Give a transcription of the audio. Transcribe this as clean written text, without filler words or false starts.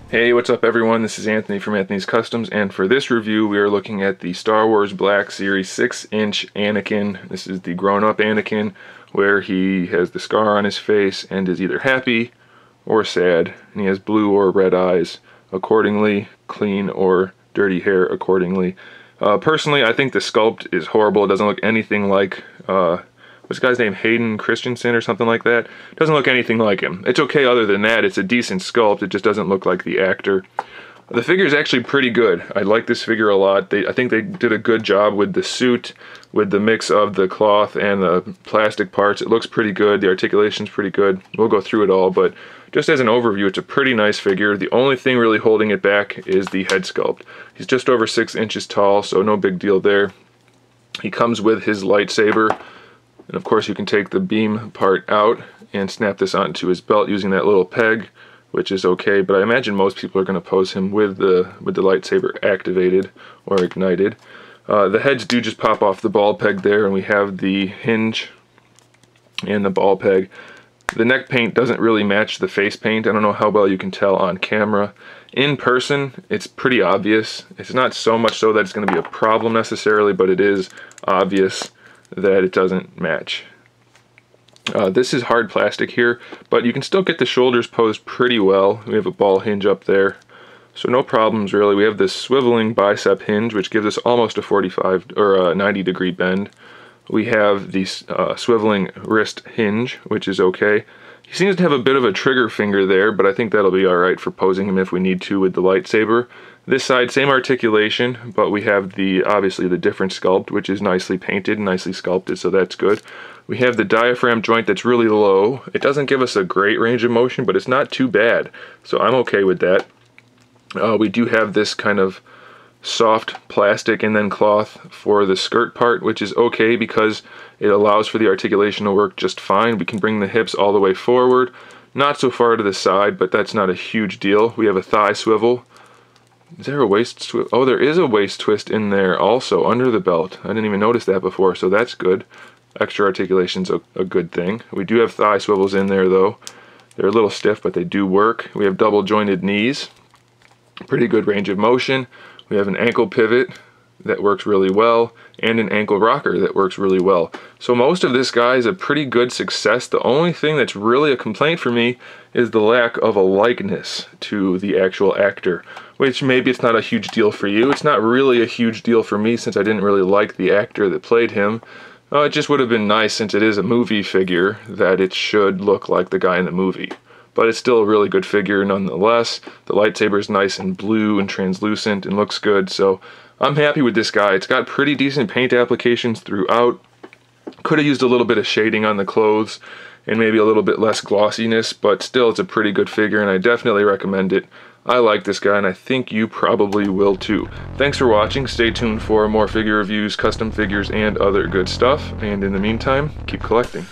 Hey, what's up everyone? This is Anthony from Anthony's Customs, and for this review we are looking at the Star Wars Black Series 6-inch Anakin. This is the grown-up Anakin, where he has the scar on his face and is either happy or sad, and he has blue or red eyes accordingly, clean or dirty hair accordingly. Personally, I think the sculpt is horrible. It doesn't look anything like what's the guy's name? Hayden Christensen or something like that. Doesn't look anything like him. It's okay other than that. It's a decent sculpt. It just doesn't look like the actor. The figure is actually pretty good. I like this figure a lot. I think they did a good job with the suit, with the mix of the cloth and the plastic parts. It looks pretty good. The articulation's pretty good. We'll go through it all, but just as an overview, it's a pretty nice figure. The only thing really holding it back is the head sculpt. He's just over 6 inches tall, so no big deal there. He comes with his lightsaber. And of course you can take the beam part out and snap this onto his belt using that little peg, which is okay, but I imagine most people are going to pose him with the lightsaber activated or ignited. The heads do just pop off the ball peg there, and we have the hinge and the ball peg. The neck paint doesn't really match the face paint. I don't know how well you can tell on camera. In person, it's pretty obvious. It's not so much so that it's going to be a problem necessarily, but it is obvious that it doesn't match. This is hard plastic here, but you can still get the shoulders posed pretty well. We have a ball hinge up there, so no problems really. We have this swiveling bicep hinge, which gives us almost a 45 or a 90 degree bend. We have the swiveling wrist hinge, which is okay. He seems to have a bit of a trigger finger there, but I think that'll be alright for posing him if we need to with the lightsaber. This side, same articulation, but we have obviously the different sculpt, which is nicely painted and nicely sculpted, so that's good. We have the diaphragm joint that's really low. It doesn't give us a great range of motion, but it's not too bad, so I'm okay with that. We do have this kind of soft plastic and then cloth for the skirt part, which is okay because it allows for the articulation to work just fine. We can bring the hips all the way forward, not so far to the side, but that's not a huge deal. We have a thigh swivel. Is there a waist swivel? Oh, there is a waist twist in there also under the belt. I didn't even notice that before, so that's good. Extra articulation's a good thing. We do have thigh swivels in there though. They're a little stiff, but they do work. We have double jointed knees. Pretty good range of motion. We have an ankle pivot that works really well, and an ankle rocker that works really well. So most of this guy is a pretty good success. The only thing that's really a complaint for me is the lack of a likeness to the actual actor, which maybe it's not a huge deal for you. It's not really a huge deal for me since I didn't really like the actor that played him. It just would have been nice, since it is a movie figure, that it should look like the guy in the movie. But it's still a really good figure nonetheless. The lightsaber is nice and blue and translucent and looks good, so I'm happy with this guy. It's got pretty decent paint applications throughout. Could have used a little bit of shading on the clothes and maybe a little bit less glossiness, but still it's a pretty good figure and I definitely recommend it. I like this guy and I think you probably will too. Thanks for watching. Stay tuned for more figure reviews, custom figures, and other good stuff. And in the meantime, keep collecting.